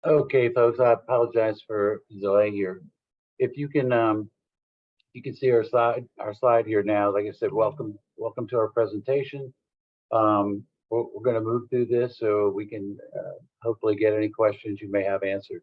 Okay, folks, I apologize for the delay here. If you can see our slide here now. Like I said, welcome to our presentation. We're going to move through this so we can hopefully get any questions you may have answered.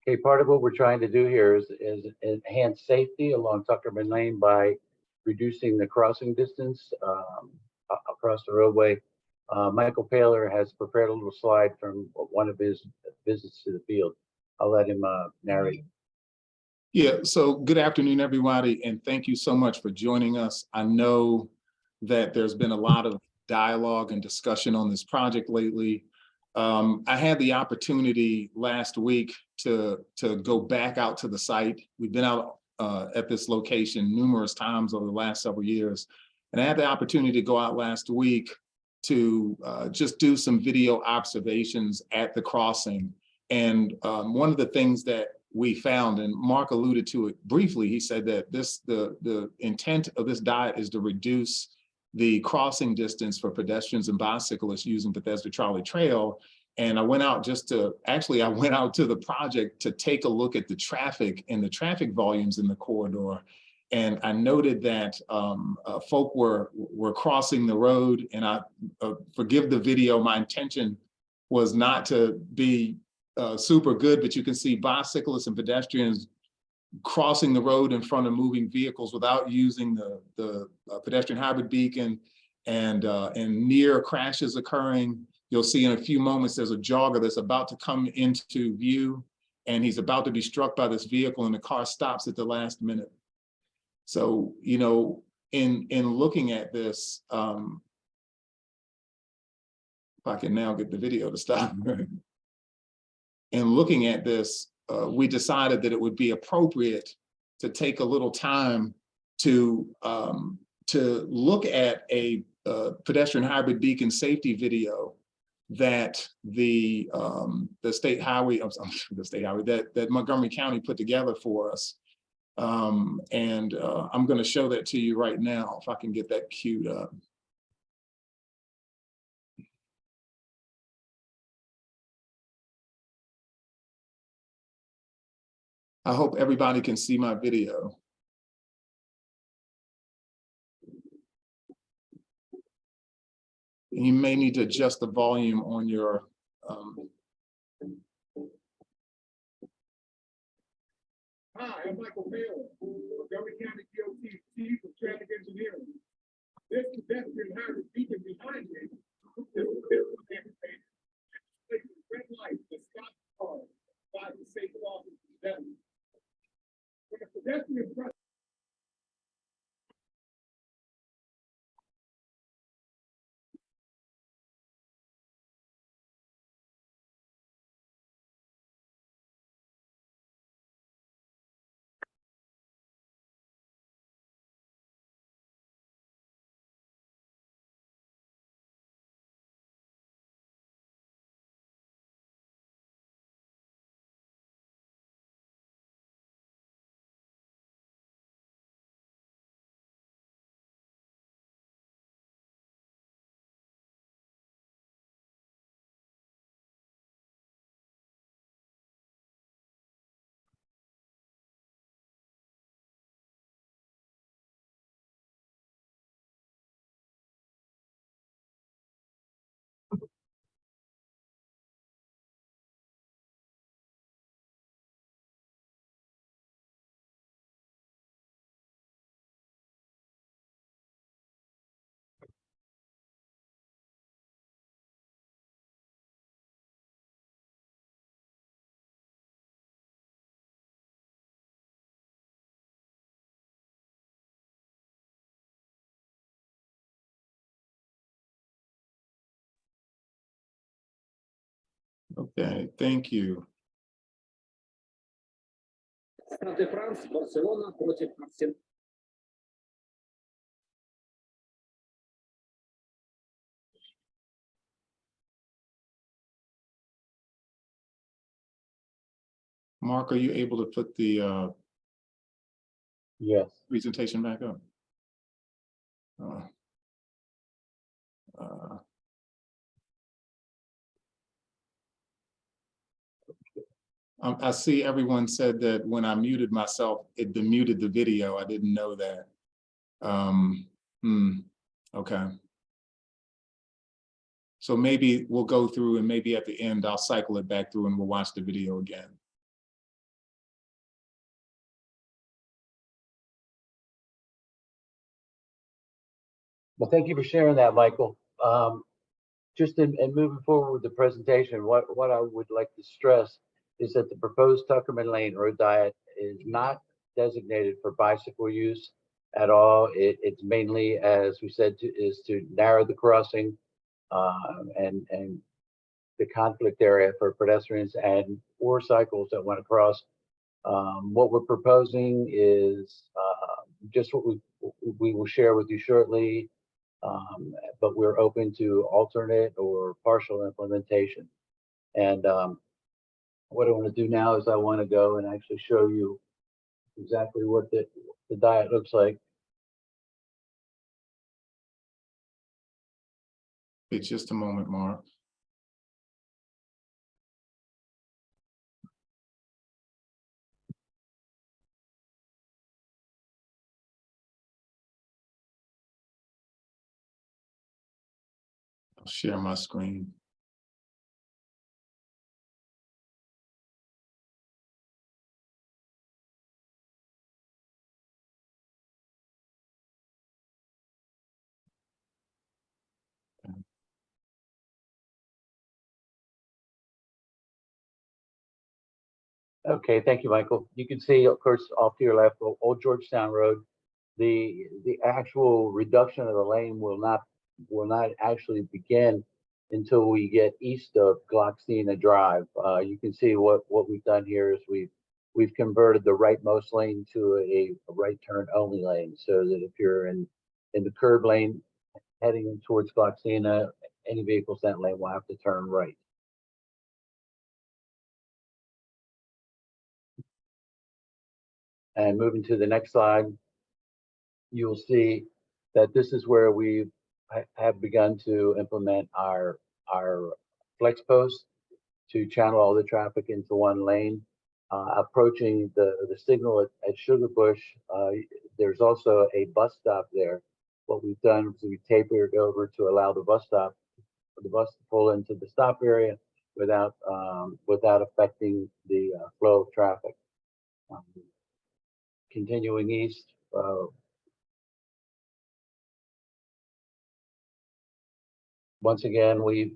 Okay, part of what we're trying to do here is enhance safety along Tuckerman Lane by reducing the crossing distance across the roadway. Michael Paler has prepared a little slide from one of his visits to the field. I'll let him narrate. Yeah, so good afternoon, everybody, and thank you so much for joining us. I know that there's been a lot of dialogue and discussion on this project lately. I had the opportunity last week to go back out to the site. We've been out at this location numerous times over the last several years, and I had the opportunity to go out last week to just do some video observations at the crossing. And one of the things that we found, and Mark alluded to it briefly, he said that the intent of this diet is to reduce the crossing distance for pedestrians and bicyclists using Bethesda Trolley Trail. And I went out I went out to the project to take a look at the traffic and the traffic volumes in the corridor. And I noted that folk were crossing the road, and I forgive the video, my intention was not to be super good, but you can see bicyclists and pedestrians crossing the road in front of moving vehicles without using the pedestrian hybrid beacon, and near crashes occurring. You'll see in a few moments there's a jogger that's about to come into view, and he's about to be struck by this vehicle, and the car stops at the last minute. So, you know, in looking at this, if I can now get the video to stop. In looking at this, we decided that it would be appropriate to take a little time to look at a pedestrian hybrid beacon safety video that the state highway, that Montgomery County put together for us. I'm going to show that to you right now, if I can get that queued up. I hope everybody can see my video. You may need to adjust the volume on your Hi, I'm Michael Paler, Montgomery County DOT Chief of Traffic Engineering. This pedestrian hybrid beacon behind me is red light to stop cars by the safe crossing pedestrians. When a pedestrian crosses, Okay, thank you. Stade de France, Barcelona против Арсенала. Mark, are you able to put the Yes. presentation back up? Uh, uh, I see everyone said that when I muted myself, it demuted the video. I didn't know that. Okay. So maybe we'll go through and maybe at the end, I'll cycle it back through and we'll watch the video again. Well, thank you for sharing that, Michael. Just in moving forward with the presentation, what I would like to stress is that the proposed Tuckerman Lane road diet is not designated for bicycle use at all. It's mainly, as we said, is to narrow the crossing and the conflict area for pedestrians and or cycles that want to cross. What we're proposing is just what we will share with you shortly. But we're open to alternate or partial implementation. And what I want to do now is I want to go and actually show you exactly what the diet looks like. It's just a moment, Mark. I'll share my screen. Okay, thank you, Michael. You can see, of course, off to your left, Old Georgetown Road. The actual reduction of the lane will not actually begin until we get east of Gloxina Drive. You can see what we've done here is we've converted the rightmost lane to a right turn only lane, so that if you're in the curb lane heading towards Gloxina, any vehicles in that lane will have to turn right. And moving to the next slide, you'll see that this is where we have begun to implement our flex post to channel all the traffic into one lane. Approaching the signal at Sugar Bush, there's also a bus stop there. What we've done is we tapered over to allow the bus to pull into the stop area without affecting the flow of traffic. Continuing east, once again, we've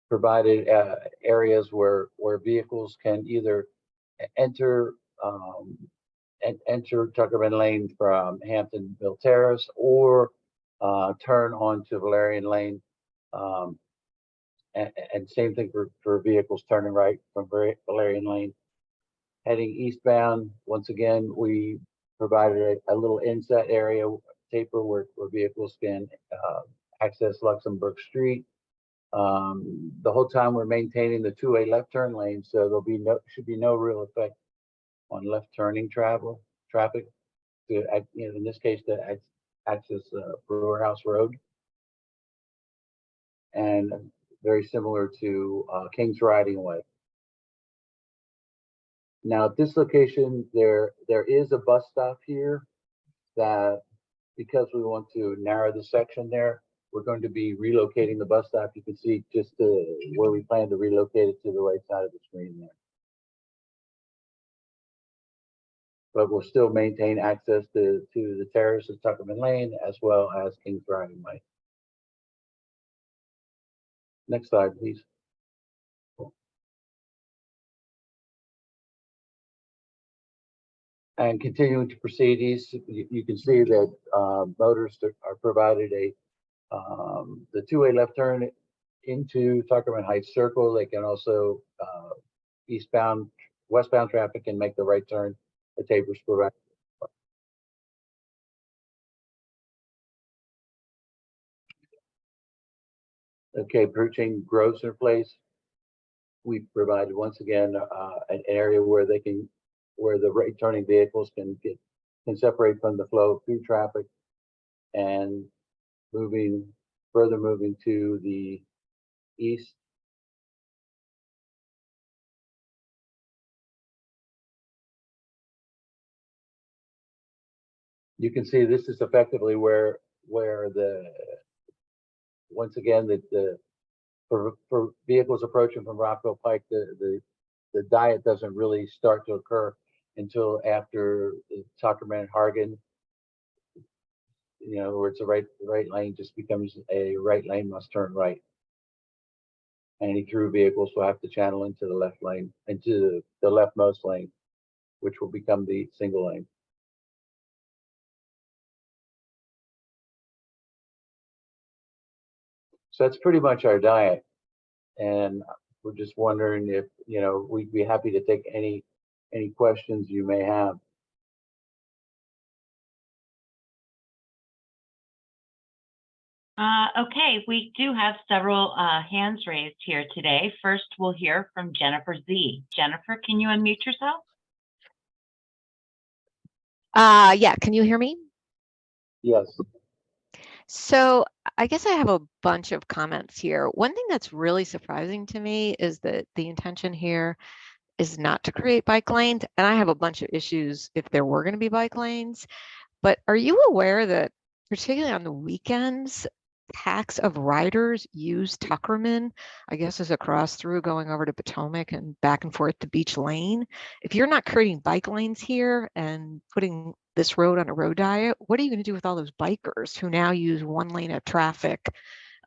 provided areas where vehicles can either enter enter Tuckerman Lane from Hamptonville Terrace or turn onto Valerian Lane. And same thing for vehicles turning right from Valerian Lane. Heading eastbound, once again, we provided a little inset area taper where vehicles can access Luxembourg Street. The whole time we're maintaining the two-way left turn lane, so should be no real effect on left turning traffic to, in this case, to access Brewer House Road, and very similar to King's Riding Way. Now at this location, there is a bus stop here that, because we want to narrow the section there, we're going to be relocating the bus stop. You can see just where we plan to relocate it to the right side of the screen there. But we'll still maintain access to the terrace of Tuckerman Lane as well as King's Riding Way. Next slide, please. And continuing to proceed east, you can see that motorists are provided the two-way left turn into Tuckerman Heights Circle. They can also westbound traffic can make the right turn. The tapers provide. Okay, putting groves in place. We provided once again an area where where the right turning vehicles can separate from the flow through traffic, and further moving to the east. You can see this is effectively where once again for vehicles approaching from Rockville Pike, the diet doesn't really start to occur until after Tuckerman and Hargan. Where it's a right lane just becomes a right lane must turn right. Any through vehicles will have to channel into the left lane, into the leftmost lane, which will become the single lane. So that's pretty much our diet. And we're just wondering if, we'd be happy to take any questions you may have. Okay, we do have several hands raised here today. First, we'll hear from Jennifer Z. Jennifer, can you unmute yourself? Yeah, can you hear me? Yes. So I guess I have a bunch of comments here. One thing that's really surprising to me is that the intention here is not to create bike lanes. And I have a bunch of issues if there were going to be bike lanes. But are you aware that particularly on the weekends, packs of riders use Tuckerman, I guess, as a cross through going over to Potomac and back and forth to Beach Lane? If you're not creating bike lanes here and putting this road on a road diet, what are you going to do with all those bikers who now use one lane of traffic,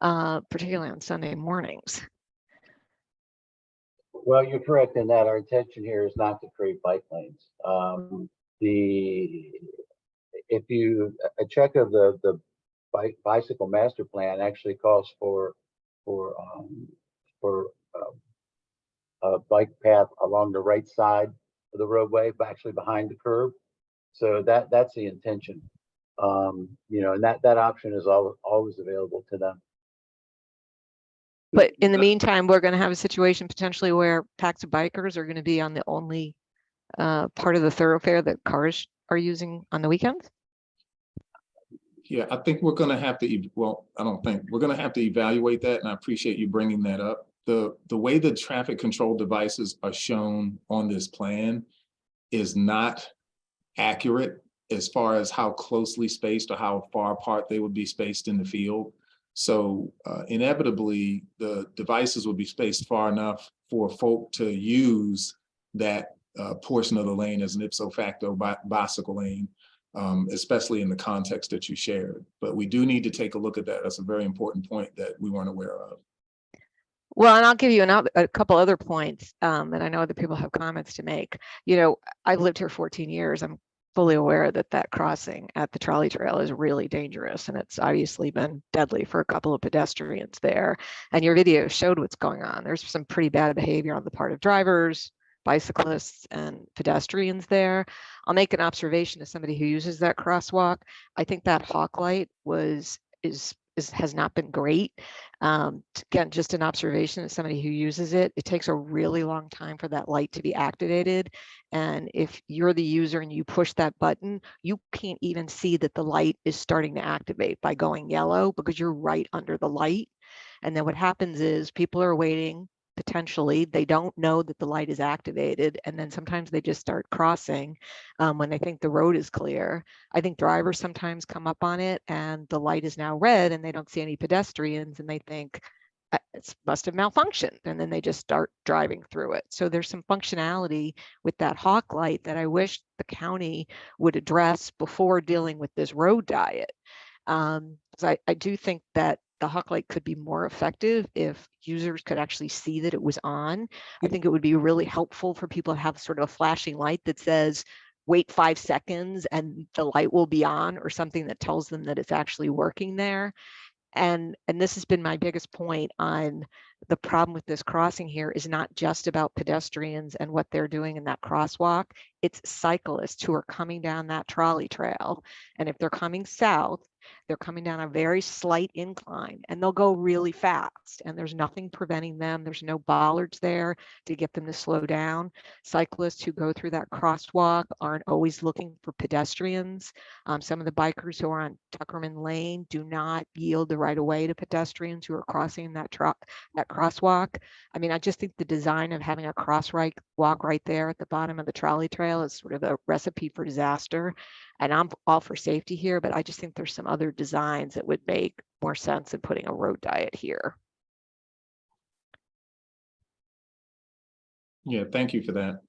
particularly on Sunday mornings? Well, you're correct in that our intention here is not to create bike lanes. If you a check of the bicycle master plan actually calls for a bike path along the right side of the roadway, but actually behind the curb. So that's the intention. And that option is always available to them. But in the meantime, we're going to have a situation potentially where packs of bikers are going to be on the only part of the thoroughfare that cars are using on the weekends. Yeah, I think we're going to have to, well, I don't think, we're going to have to evaluate that, and I appreciate you bringing that up. The way the traffic control devices are shown on this plan is not accurate as far as how closely spaced or how far apart they would be spaced in the field. So inevitably, the devices will be spaced far enough for folk to use that portion of the lane as an ipso facto bicycle lane, especially in the context that you shared. But we do need to take a look at that. That's a very important point that we weren't aware of. Well, and I'll give you a couple other points, and I know other people have comments to make. I've lived here 14 years. I'm fully aware that that crossing at the trolley trail is really dangerous, and it's obviously been deadly for a couple of pedestrians there. And your video showed what's going on. There's some pretty bad behavior on the part of drivers, bicyclists, and pedestrians there. I'll make an observation as somebody who uses that crosswalk. I think that hawk light has not been great. Again, just an observation as somebody who uses it. It takes a really long time for that light to be activated. And if you're the user and you push that button, you can't even see that the light is starting to activate by going yellow because you're right under the light. And then what happens is people are waiting. Potentially, they don't know that the light is activated, and then sometimes they just start crossing when they think the road is clear. I think drivers sometimes come up on it and the light is now red and they don't see any pedestrians and they think it must have malfunctioned, and then they just start driving through it. So there's some functionality with that hawk light that I wish the county would address before dealing with this road diet. So I do think that the hawk light could be more effective if users could actually see that it was on. I think it would be really helpful for people to have sort of a flashing light that says, wait 5 seconds and the light will be on, or something that tells them that it's actually working there. And this has been my biggest point on The problem with this crossing here is not just about pedestrians and what they're doing in that crosswalk. It's cyclists who are coming down that trolley trail. And if they're coming south, they're coming down a very slight incline and they'll go really fast. And there's nothing preventing them. There's no bollards there to get them to slow down. Cyclists who go through that crosswalk aren't always looking for pedestrians. Some of the bikers who are on Tuckerman Lane do not yield the right of way to pedestrians who are crossing that crosswalk. I mean, I just think the design of having a walk right there at the bottom of the trolley trail is sort of a recipe for disaster. And I'm all for safety here, but I just think there's some other designs that would make more sense than putting a road diet here. Yeah, thank you for that.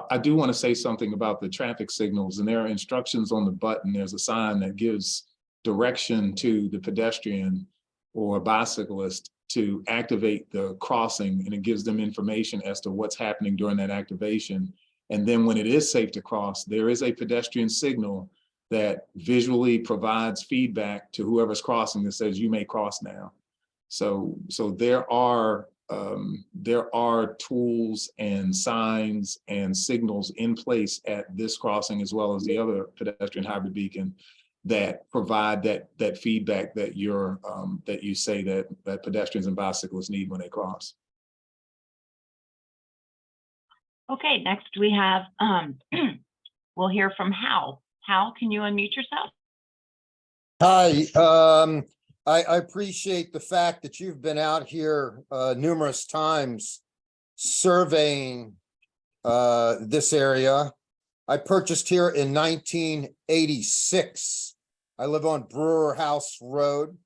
I do want to say something about the traffic signals, and there are instructions on the button. There's a sign that gives direction to the pedestrian or bicyclist to activate the crossing, and it gives them information as to what's happening during that activation. And then when it is safe to cross, there is a pedestrian signal that visually provides feedback to whoever's crossing that says you may cross now. So there are tools and signs and signals in place at this crossing, as well as the other pedestrian hybrid beacon, that provide that feedback that you say that pedestrians and bicyclists need when they cross. Okay, next we have, we'll hear from Hal. Hal, can you unmute yourself? Hi, I appreciate the fact that you've been out here numerous times surveying this area. I purchased here in 1986. I live on Brewer House Road.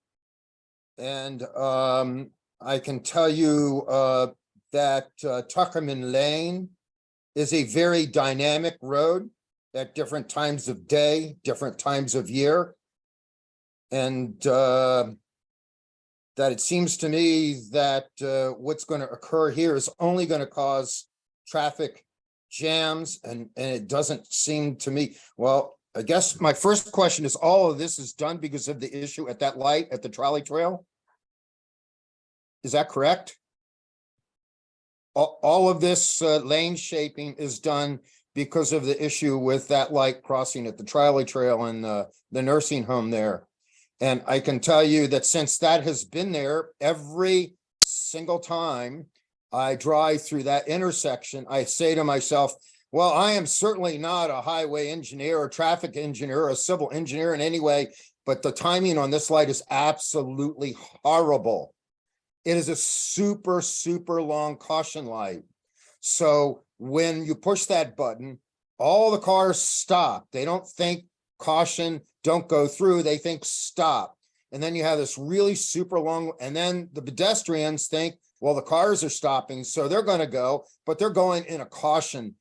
And I can tell you that Tuckerman Lane is a very dynamic road at different times of day, different times of year. And that it seems to me that what's going to occur here is only going to cause traffic jams, and it doesn't seem to me, well, I guess my first question is, all of this is done because of the issue at that light at the trolley trail? Is that correct? All of this lane shaping is done because of the issue with that light crossing at the trolley trail and the nursing home there. And I can tell you that since that has been there, every single time I drive through that intersection, I say to myself, well, I am certainly not a highway engineer or traffic engineer or a civil engineer in any way, but the timing on this light is absolutely horrible. It is a super, super long caution light. So when you push that button, all the cars stop. They don't think caution, don't go through. They think stop. And then you have this really super long, and then the pedestrians think, well, the cars are stopping, so they're going to go, but they're going in a caution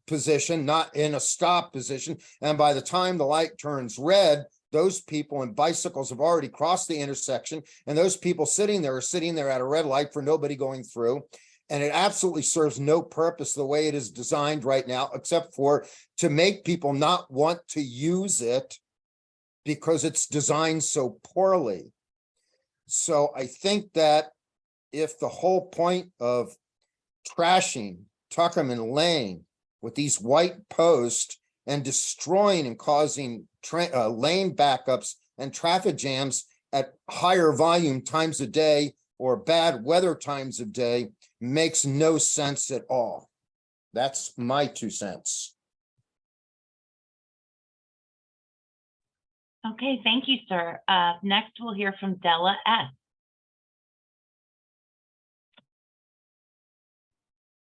position, not in a stop position. And by the time the light turns red, those people and bicycles have already crossed the intersection, and those people sitting there are sitting there at a red light for nobody going through. And it absolutely serves no purpose the way it is designed right now, except for to make people not want to use it because it's designed so poorly. So I think that if the whole point of trashing Tuckerman Lane with these white posts and destroying and causing lane backups and traffic jams at higher volume times a day or bad weather times of day makes no sense at all. That's my 2 cents. Okay, thank you, sir. Next, we'll hear from Della S.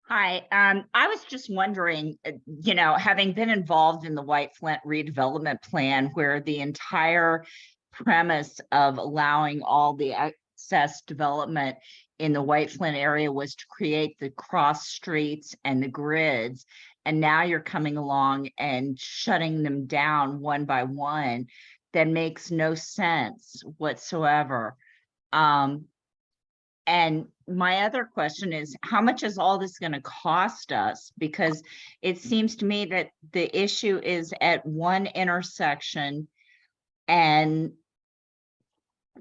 Hi, I was just wondering, having been involved in the White Flint redevelopment plan, where the entire premise of allowing all the excess development in the White Flint area was to create the cross streets and the grids. And now you're coming along and shutting them down one by one. That makes no sense whatsoever. And my other question is, how much is all this going to cost us? Because it seems to me that the issue is at one intersection, and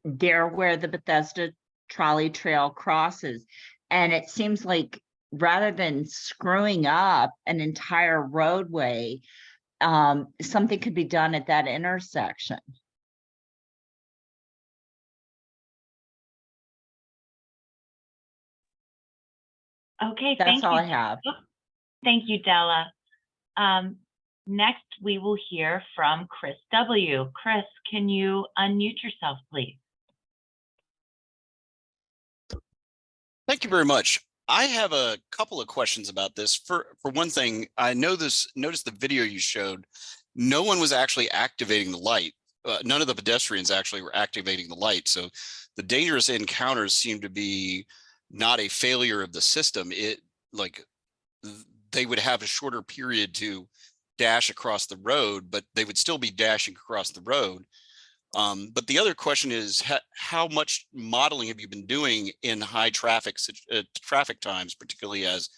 there where the Bethesda trolley trail crosses. And it seems like rather than screwing up an entire roadway, something could be done at that intersection. Okay, That's thank all you. I have. Thank you, Della. Next, we will hear from Chris W. Chris, can you unmute yourself, please? Thank you very much. I have a couple of questions about this. For one thing, I noticed the video you showed. No one was actually activating the light. None of the pedestrians actually were activating the light. So the dangerous encounters seem to be not a failure of the system. They would have a shorter period to dash across the road, but they would still be dashing across the road. But the other question is, how much modeling have you been doing in high traffic times, particularly as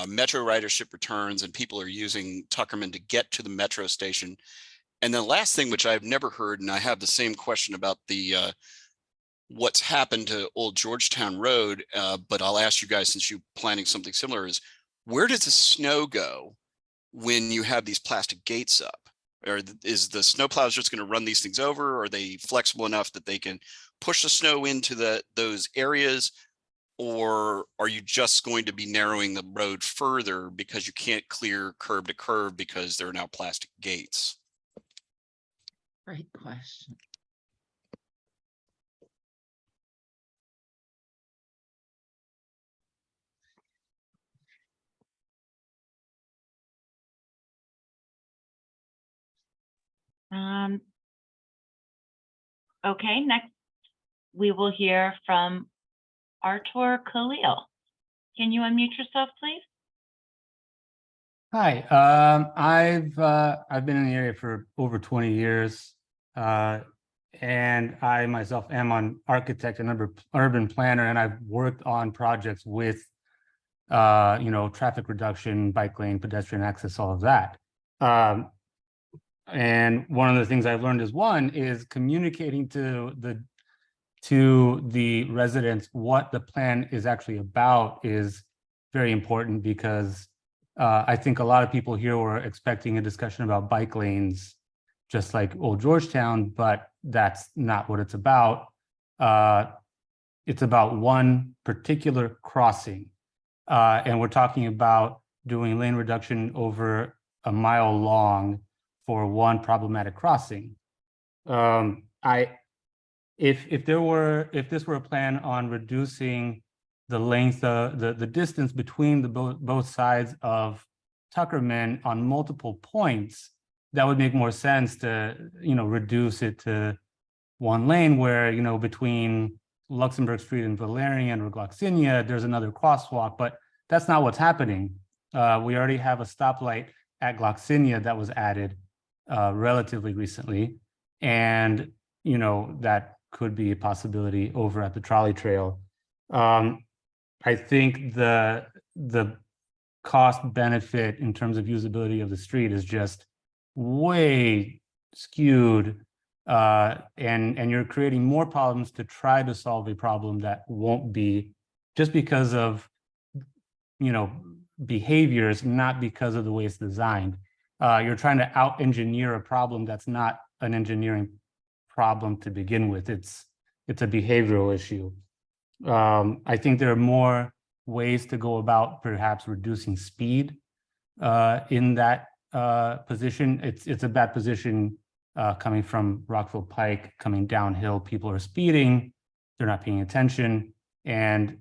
metro ridership returns and people are using Tuckerman to get to the metro station? And the last thing, which I've never heard, and I have the same question about the what's happened to Old Georgetown Road, but I'll ask you guys, since you're planning something similar, is where does the snow go when you have these plastic gates up? Or is the snowplows just going to run these things over? Or are they flexible enough that they can push the snow into those areas? Or are you just going to be narrowing the road further because you can't clear curb to curb because there are now plastic gates? Great question. Okay, next we will hear from Artur Khalil. Can you unmute yourself, please? Hi, I've been in the area for over 20 years, and I myself am an architect and urban planner, and I've worked on projects with, traffic reduction, bike lane, pedestrian access, all of that. And one of the things I've learned is communicating to the residents what the plan is actually about is very important, because I think a lot of people here were expecting a discussion about bike lanes, just like Old Georgetown, but that's not what it's about. It's about one particular crossing. And we're talking about doing lane reduction over a mile long for one problematic crossing. If this were a plan on reducing the length, the distance between both sides of Tuckerman on multiple points, that would make more sense to, reduce it to one lane where, between Luxembourg Street and Valerian or Gloxinia, there's another crosswalk, but that's not what's happening. We already have a stoplight at Gloxinia that was added relatively recently, and, that could be a possibility over at the trolley trail. I think the cost benefit in terms of usability of the street is just way skewed, and you're creating more problems to try to solve a problem that won't be, just because of behaviors, not because of the way it's designed. You're trying to out-engineer a problem that's not an engineering problem to begin with. It's a behavioral issue. I think there are more ways to go about perhaps reducing speed in that position. It's a bad position coming from Rockville Pike, coming downhill. People are speeding, they're not paying attention, and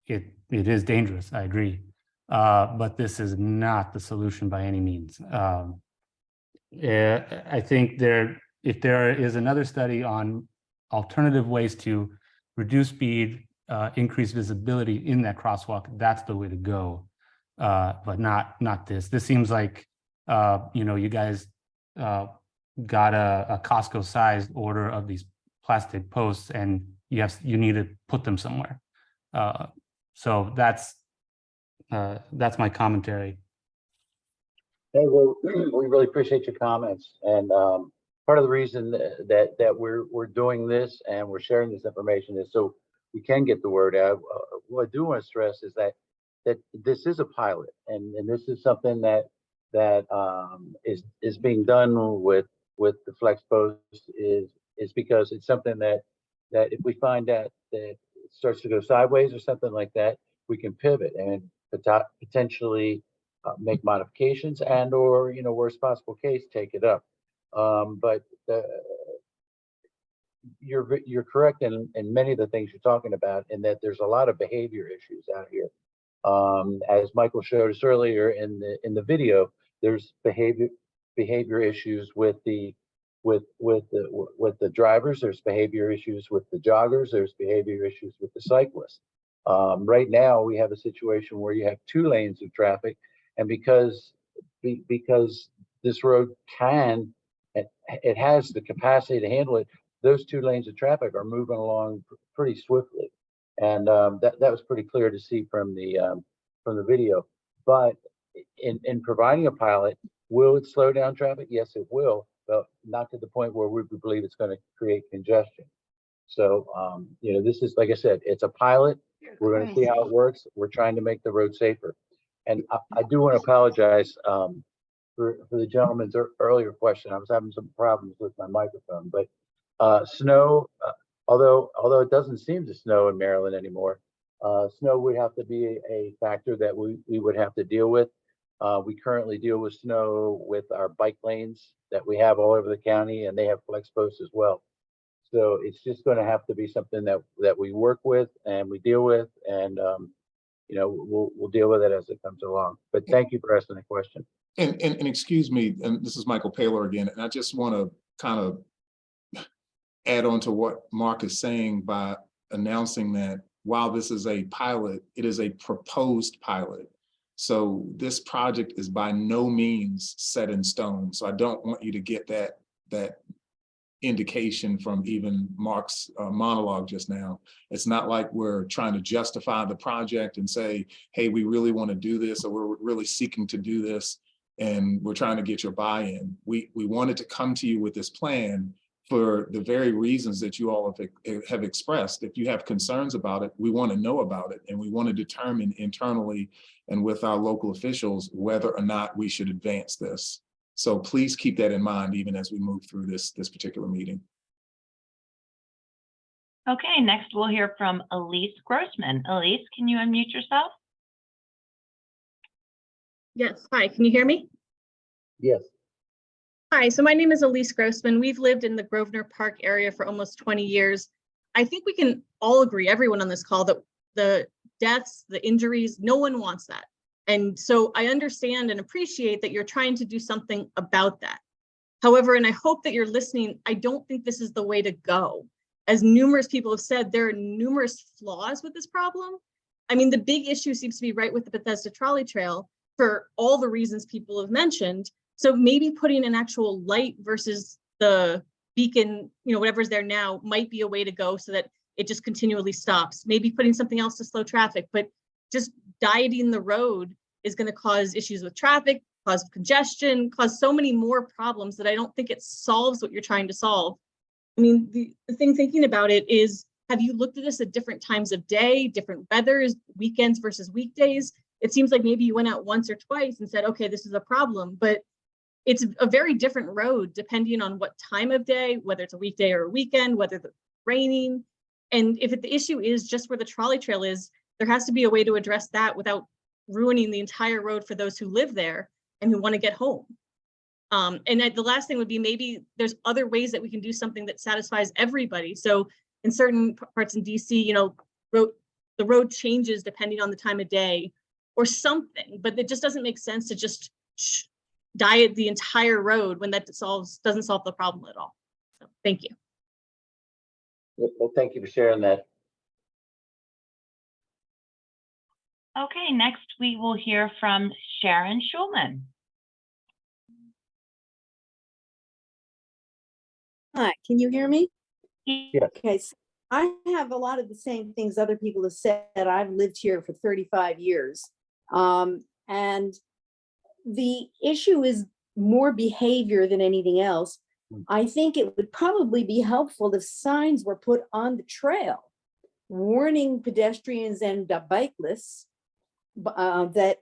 it is dangerous, I agree. But this is not the solution by any means. I think if there is another study on alternative ways to reduce speed, increase visibility in that crosswalk, that's the way to go. But not this. This seems like you guys got a Costco-sized order of these plastic posts, and you need to put them somewhere. So that's my commentary. Hey, well, we really appreciate your comments, and part of the reason that we're doing this and we're sharing this information is so we can get the word out. What I do want to stress is that this is a pilot, and this is something that is being done with the flex post is because it's something that if we find out that it starts to go sideways or something like that, we can pivot and potentially make modifications and or worst possible case take it up. But you're correct in many of the things you're talking about, in that there's a lot of behavior issues out here. As Michael showed us earlier in the video, there's behavior issues with the drivers. There's behavior issues with the joggers. There's behavior issues with the cyclists. Right now, we have a situation where you have 2 lanes of traffic, and because this road it has the capacity to handle it, those 2 lanes of traffic are moving along pretty swiftly. And that was pretty clear to see from the video. But in providing a pilot, will it slow down traffic? Yes, it will, but not to the point where we believe it's going to create congestion. So this is, like I said, it's a pilot. We're going to see how it works. We're trying to make the road safer. And I do want to apologize for the gentleman's earlier question. I was having some problems with my microphone, but snow. Although it doesn't seem to snow in Maryland anymore, snow would have to be a factor that we would have to deal with. We currently deal with snow with our bike lanes that we have all over the county, and they have flex posts as well. So it's just going to have to be something that we work with and we deal with, and we'll deal with it as it comes along. But thank you for asking the question. And excuse me, and this is Michael Paler again, and I just want to kind of add on to what Mark is saying by announcing that while this is a pilot, it is a proposed pilot. So this project is by no means set in stone. So I don't want you to get that indication from even Mark's monologue just now. It's not like we're trying to justify the project and say, hey, we really want to do this, or we're really seeking to do this, and we're trying to get your buy-in. We wanted to come to you with this plan for the very reasons that you all have expressed. If you have concerns about it, we want to know about it, and we want to determine internally and with our local officials whether or not we should advance this. So please keep that in mind even as we move through this particular meeting. Okay, next we'll hear from Elise Grossman. Elise, can you unmute yourself? Yes, hi, can you hear me? Yes. Hi, so my name is Elise Grossman. We've lived in the Grosvenor Park area for almost 20 years. I think we can all agree, everyone on this call, that the deaths, the injuries, no one wants that. And so I understand and appreciate that you're trying to do something about that. However, and I hope that you're listening, I don't think this is the way to go. As numerous people have said, there are numerous flaws with this problem. I mean, the big issue seems to be right with the Bethesda Trolley Trail for all the reasons people have mentioned. So maybe putting an actual light versus the beacon, whatever's there now, might be a way to go so that it just continually stops. Maybe putting something else to slow traffic, but just dieting the road is going to cause issues with traffic, cause congestion, cause so many more problems that I don't think it solves what you're trying to solve. I mean, the thing thinking about it is, have you looked at this at different times of day, different weathers, weekends versus weekdays? It seems like maybe you went out once or twice and said, okay, this is a problem, but it's a very different road depending on what time of day, whether it's a weekday or a weekend, whether it's raining. And if the issue is just where the trolley trail is, there has to be a way to address that without ruining the entire road for those who live there and who want to get home. And the last thing would be, maybe there's other ways that we can do something that satisfies everybody. So in certain parts in DC, the road changes depending on the time of day or something, but it just doesn't make sense to just diet the entire road when that doesn't solve the problem at all. So thank you. Well, thank you for sharing that. Okay, next we will hear from Sharon Schulman. Hi, can you hear me? Yes. Okay, so I have a lot of the same things other people have said. I've lived here for 35 years. And the issue is more behavior than anything else. I think it would probably be helpful if signs were put on the trail warning pedestrians and bicyclists that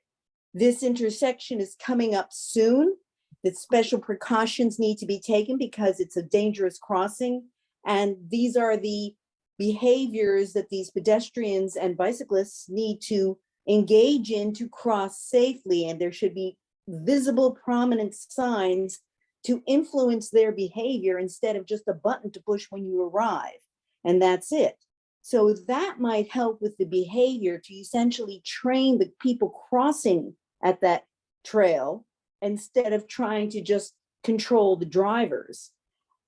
this intersection is coming up soon, that special precautions need to be taken because it's a dangerous crossing. And these are the behaviors that these pedestrians and bicyclists need to engage in to cross safely. And there should be visible, prominent signs to influence their behavior instead of just a button to push when you arrive. And that's it. So that might help with the behavior to essentially train the people crossing at that trail instead of trying to just control the drivers.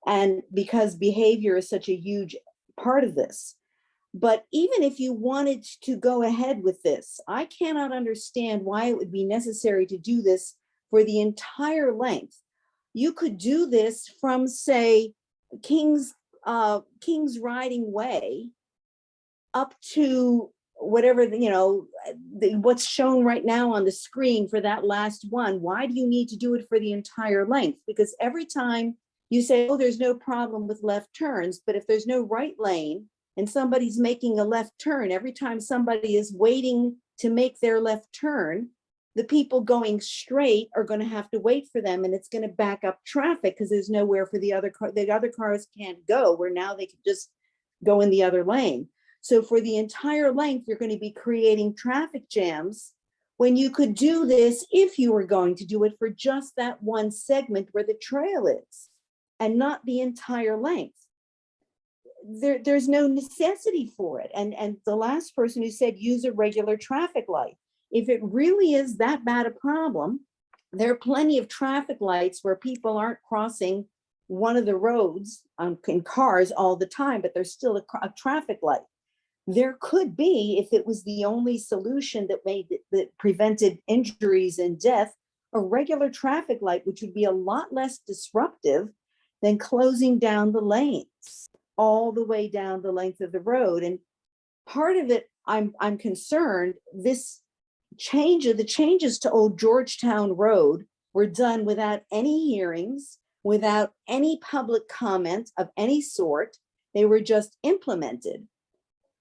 And because behavior is such a huge part of this. But even if you wanted to go ahead with this, I cannot understand why it would be necessary to do this for the entire length. You could do this from, say, King's Riding Way up to whatever, what's shown right now on the screen for that last one. Why do you need to do it for the entire length? Because every time you say, oh, there's no problem with left turns, but if there's no right lane and somebody's making a left turn, every time somebody is waiting to make their left turn, the people going straight are going to have to wait for them, and it's going to back up traffic because there's nowhere for the other car. The other cars can't go, where now they can just go in the other lane. So for the entire length, you're going to be creating traffic jams when you could do this if you were going to do it for just that one segment where the trail is and not the entire length. There's no necessity for it. And the last person who said use a regular traffic light. If it really is that bad a problem, there are plenty of traffic lights where people aren't crossing one of the roads in cars all the time, but there's still a traffic light. There could be, if it was the only solution that prevented injuries and death, a regular traffic light, which would be a lot less disruptive than closing down the lanes all the way down the length of the road. And part of it, I'm concerned, the changes to Old Georgetown Road were done without any hearings, without any public comment of any sort. They were just implemented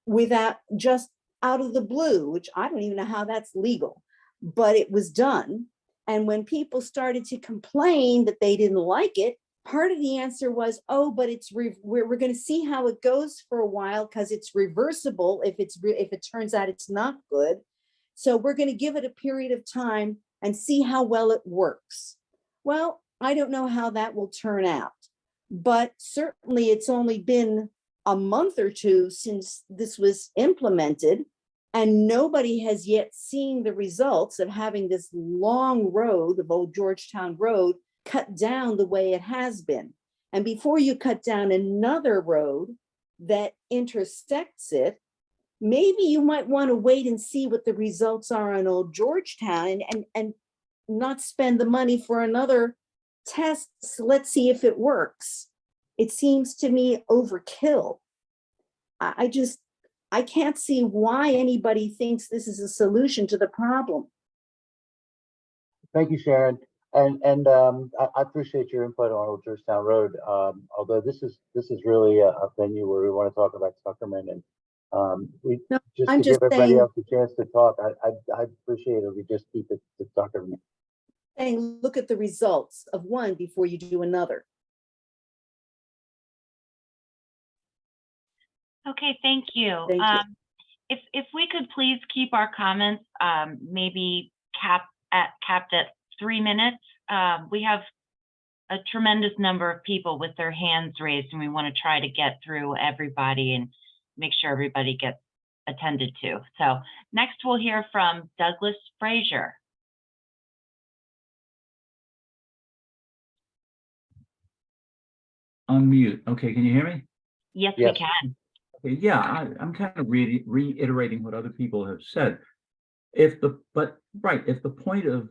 without, just out of the blue, which I don't even know how that's legal, but it was done. And when people started to complain that they didn't like it, part of the answer was, oh, but we're going to see how it goes for a while because it's reversible if it turns out it's not good. So we're going to give it a period of time and see how well it works. Well, I don't know how that will turn out, but certainly it's only been a month or two since this was implemented, and nobody has yet seen the results of having this long road of Old Georgetown Road cut down the way it has been. And before you cut down another road that intersects it, maybe you might want to wait and see what the results are on Old Georgetown and not spend the money for another test. So let's see if it works. It seems to me overkill. I can't see why anybody thinks this is a solution to the problem. Thank you, Sharon. And I appreciate your input on Old Georgetown Road. Although this is really a venue where we want to talk about Tuckerman, and to give everybody else a chance to talk, I'd appreciate it if we just keep it to Tuckerman. Saying, look at the results of one before you do another. Okay, thank you. Thank you. If we could please keep our comments maybe capped at 3 minutes. We have a tremendous number of people with their hands raised, and we want to try to get through everybody and make sure everybody gets attended to. So next we'll hear from Douglas Frazier. Unmute. Okay, can you hear me? Yes, Yes. we can. Okay, yeah, I'm kind of reiterating what other people have said. If the point of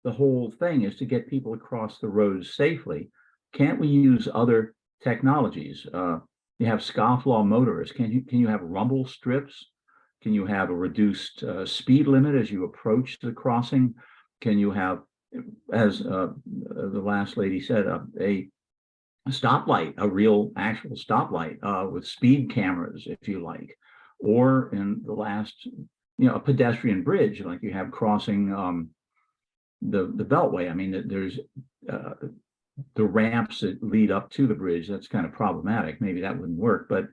the whole thing is to get people across the roads safely, can't we use other technologies? You have scofflaw motorists. Can you have rumble strips? Can you have a reduced speed limit as you approach the crossing? Can you have, as the last lady said, a stoplight, a real actual stoplight with speed cameras, if you like, or in the last, a pedestrian bridge like you have crossing the Beltway. I mean, there's the ramps that lead up to the bridge. That's kind of problematic. Maybe that wouldn't work, but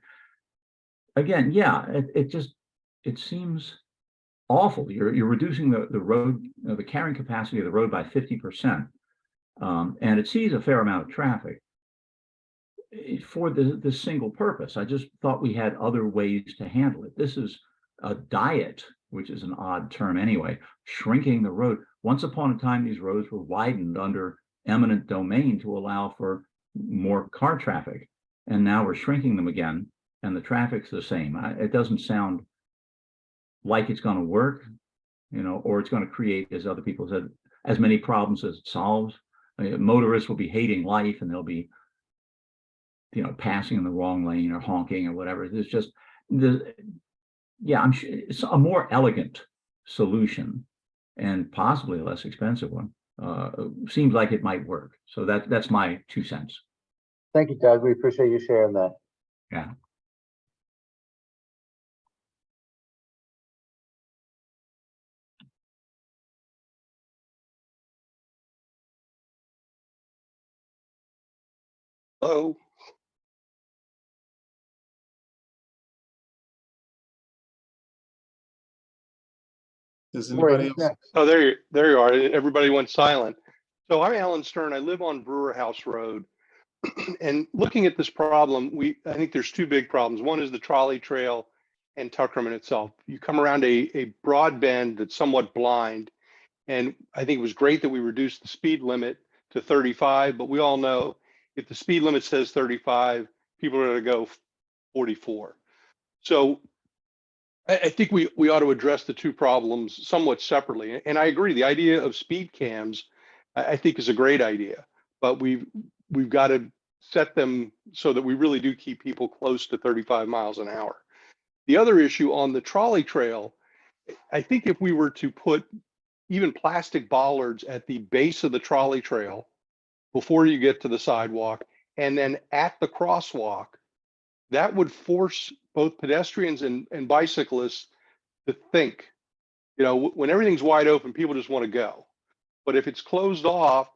again, yeah, it seems awful. You're reducing the road, the carrying capacity of the road by 50%, and it sees a fair amount of traffic for the single purpose. I just thought we had other ways to handle it. This is a diet, which is an odd term anyway, shrinking the road. Once upon a time, these roads were widened under eminent domain to allow for more car traffic, and now we're shrinking them again, and the traffic's the same. It doesn't sound like it's going to work, or it's going to create, as other people said, as many problems as it solves. Motorists will be hating life, and they'll be passing in the wrong lane or honking or whatever. There's just I'm sure it's a more elegant solution and possibly a less expensive one. Seems like it might work. So that's my 2 cents. Thank you, Doug. We appreciate you sharing that. Yeah. Hello. Does anybody else? Oh, there you are. Everybody went silent. So I'm Alan Stern. I live on Brewer House Road. And looking at this problem, I think there's two big problems. One is the trolley trail and Tuckerman itself. You come around a broad bend that's somewhat blind. And I think it was great that we reduced the speed limit to 35, but we all know if the speed limit says 35, people are going to go 44. So I think we ought to address the two problems somewhat separately. And I agree, the idea of speed cams, I think is a great idea, but we've got to set them so that we really do keep people close to 35 miles an hour. The other issue on the trolley trail, I think if we were to put even plastic bollards at the base of the trolley trail before you get to the sidewalk, and then at the crosswalk, that would force both pedestrians and bicyclists to think. When everything's wide open, people just want to go. But if it's closed off,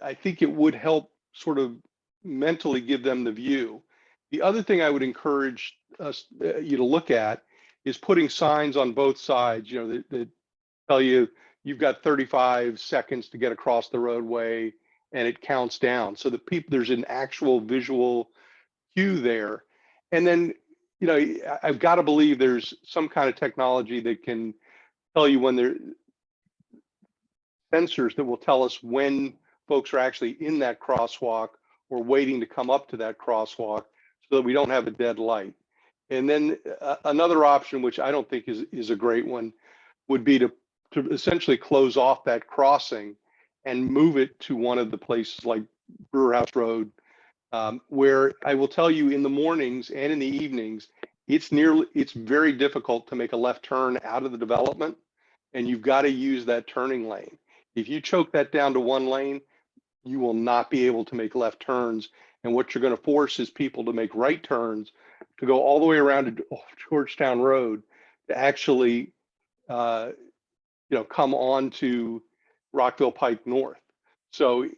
I think it would help sort of mentally give them the view. The other thing I would encourage you to look at is putting signs on both sides, that tell you you've got 35 seconds to get across the roadway, and it counts down so that there's an actual visual cue there. And then, I've got to believe there's some kind of technology that can tell you when there sensors that will tell us when folks are actually in that crosswalk or waiting to come up to that crosswalk, so that we don't have a dead light. And then another option, which I don't think is a great one, would be to essentially close off that crossing and move it to one of the places like Brewer House Road, where I will tell you in the mornings and in the evenings, it's very difficult to make a left turn out of the development, and you've got to use that turning lane. If you choke that down to one lane, you will not be able to make left turns. And what you're going to force is people to make right turns to go all the way around to Georgetown Road to actually, come on to Rockville Pike North. So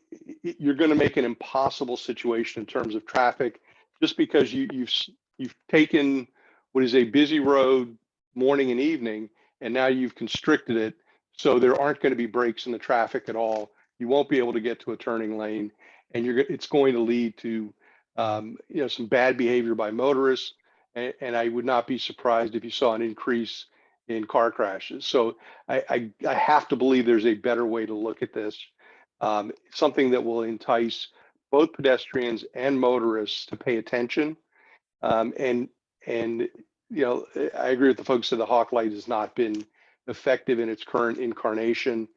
you're going to make an impossible situation in terms of traffic, just because you've taken what is a busy road morning and evening, and now you've constricted it so there aren't going to be breaks in the traffic at all. You won't be able to get to a turning lane, and it's going to lead to some bad behavior by motorists, and I would not be surprised if you saw an increase in car crashes. So I have to believe there's a better way to look at this, something that will entice both pedestrians and motorists to pay attention. And I agree with the folks that the Hawk Light has not been effective in its current incarnation.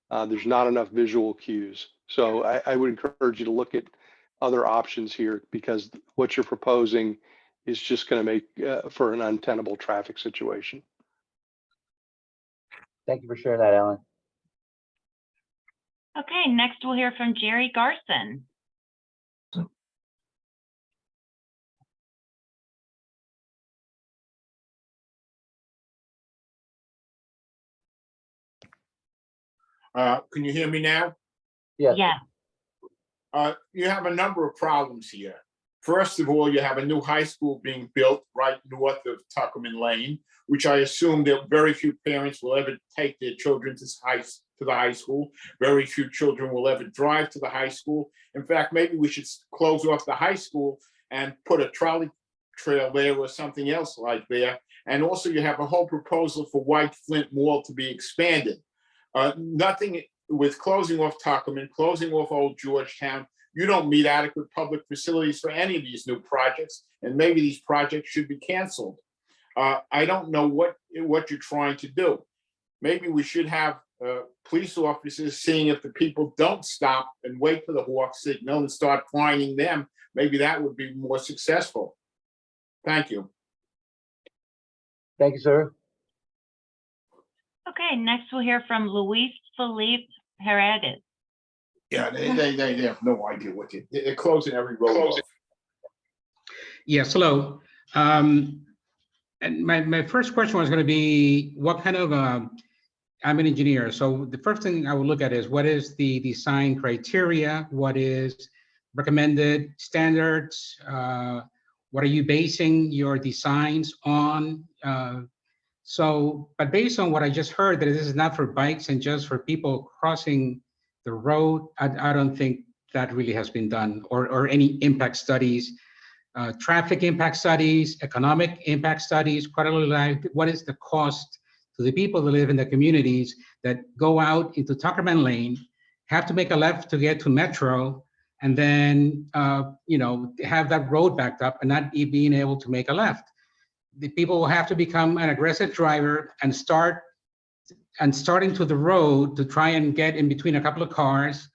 There's not enough visual cues. So I would encourage you to look at other options here, because what you're proposing is just going to make for an untenable traffic situation. Thank you for sharing that, Alan. Okay, next we'll hear from Jerry Garson. Can you hear me now? Yes. Yeah. You have a number of problems here. First of all, you have a new high school being built right north of Tuckerman Lane, which I assume that very few parents will ever take their children to the high school. Very few children will ever drive to the high school. In fact, maybe we should close off the high school and put a trolley trail there or something else like there. And also you have a whole proposal for White Flint Mall to be expanded. Nothing with closing off Tuckerman, closing off Old Georgetown. You don't meet adequate public facilities for any of these new projects, and maybe these projects should be canceled. I don't know what you're trying to do. Maybe we should have police officers seeing if the people don't stop and wait for the hawk signal and start fining them. Maybe that would be more successful. Thank you. Thank you, sir. Okay, next we'll hear from Luis Felipe Paredes. Yeah, they have no idea what they're closing every road off. Yes, hello. And my first question was going to be what kind of, I'm an engineer. So the first thing I would look at is what is the design criteria? What is recommended standards? What are you basing your designs on? But based on what I just heard, that this is not for bikes and just for people crossing the road, I don't think that really has been done, or any impact studies, traffic impact studies, economic impact studies, quality of life. What is the cost to the people that live in the communities that go out into Tuckerman Lane, have to make a left to get to Metro, and then have that road backed up and not being able to make a left? The people will have to become an aggressive driver and start into the road to try and get in between a couple of cars,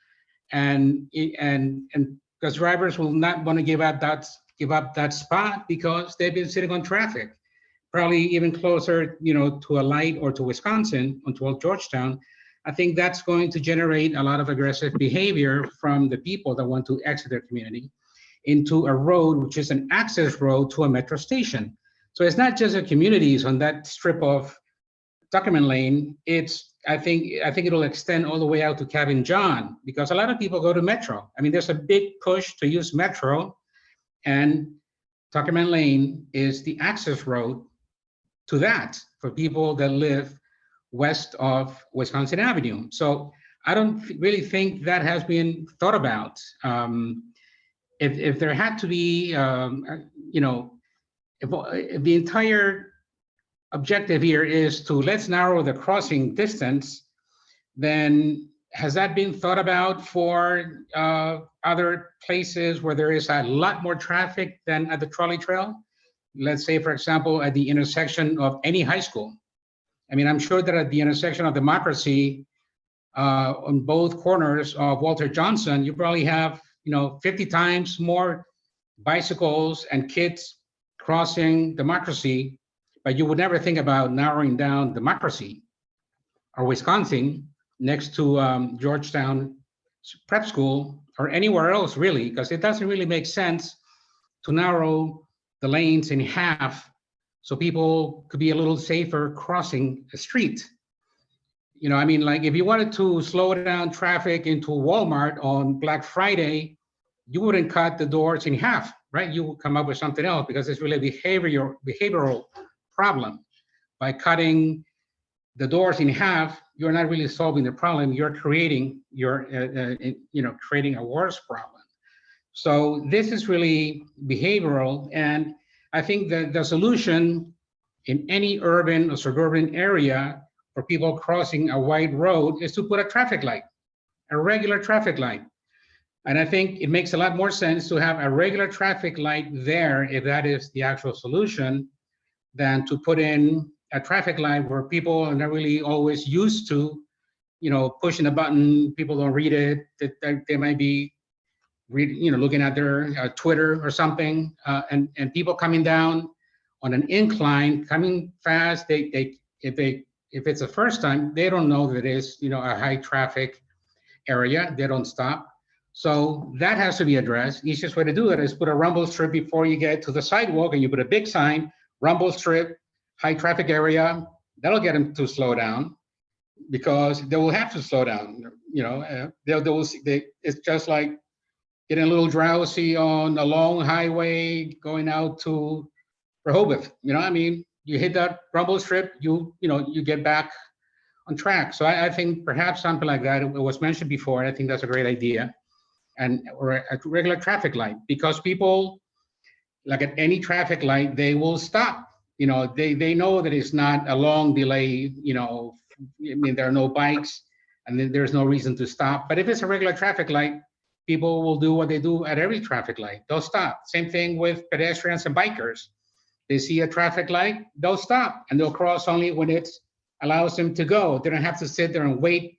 and because drivers will not want to give up that spot because they've been sitting on traffic, probably even closer, to a light or to Wisconsin, to Old Georgetown. I think that's going to generate a lot of aggressive behavior from the people that want to exit their community into a road, which is an access road to a metro station. So it's not just the communities on that strip of Tuckerman Lane. I think it'll extend all the way out to Cabin John, because a lot of people go to Metro. I mean, there's a big push to use Metro, and Tuckerman Lane is the access road to that for people that live west of Wisconsin Avenue. So I don't really think that has been thought about. If there had to be, if the entire objective here is to let's narrow the crossing distance, then has that been thought about for other places where there is a lot more traffic than at the trolley trail? Let's say, for example, at the intersection of any high school. I mean, I'm sure that at the intersection of Democracy, on both corners of Walter Johnson, you probably have 50 times more bicycles and kids crossing Democracy, but you would never think about narrowing down Democracy or Wisconsin next to Georgetown Prep School or anywhere else, really, because it doesn't really make sense to narrow the lanes in half so people could be a little safer crossing the street. I mean, like if you wanted to slow down traffic into Walmart on Black Friday, you wouldn't cut the doors in half, right? You would come up with something else, because it's really a behavioral problem. By cutting the doors in half, you're not really solving the problem. You're creating creating a worse problem. So this is really behavioral, and I think that the solution in any urban or suburban area for people crossing a wide road is to put a traffic light, a regular traffic light. And I think it makes a lot more sense to have a regular traffic light there, if that is the actual solution, than to put in a traffic light where people are not really always used to, pushing a button, people don't read it, that they might be looking at their Twitter or something, and people coming down on an incline, coming fast, if it's the first time, they don't know that it's a high traffic area, they don't stop. So that has to be addressed. Easiest way to do it is put a rumble strip before you get to the sidewalk, and you put a big sign, rumble strip, high traffic area. That'll get them to slow down. because they will have to slow down. It's just like getting a little drowsy on a long highway going out to Rehoboth. I mean, you hit that rumble strip, you get back on track. So I think perhaps something like that. It was mentioned before. I think that's a great idea, or a regular traffic light, because people, like at any traffic light, they will stop. They know that it's not a long delay. I mean, there are no bikes, and then there's no reason to stop. But if it's a regular traffic light, people will do what they do at every traffic light. They'll stop. Same thing with pedestrians and bikers. They see a traffic light, they'll stop, and they'll cross only when it allows them to go. They don't have to sit there and wait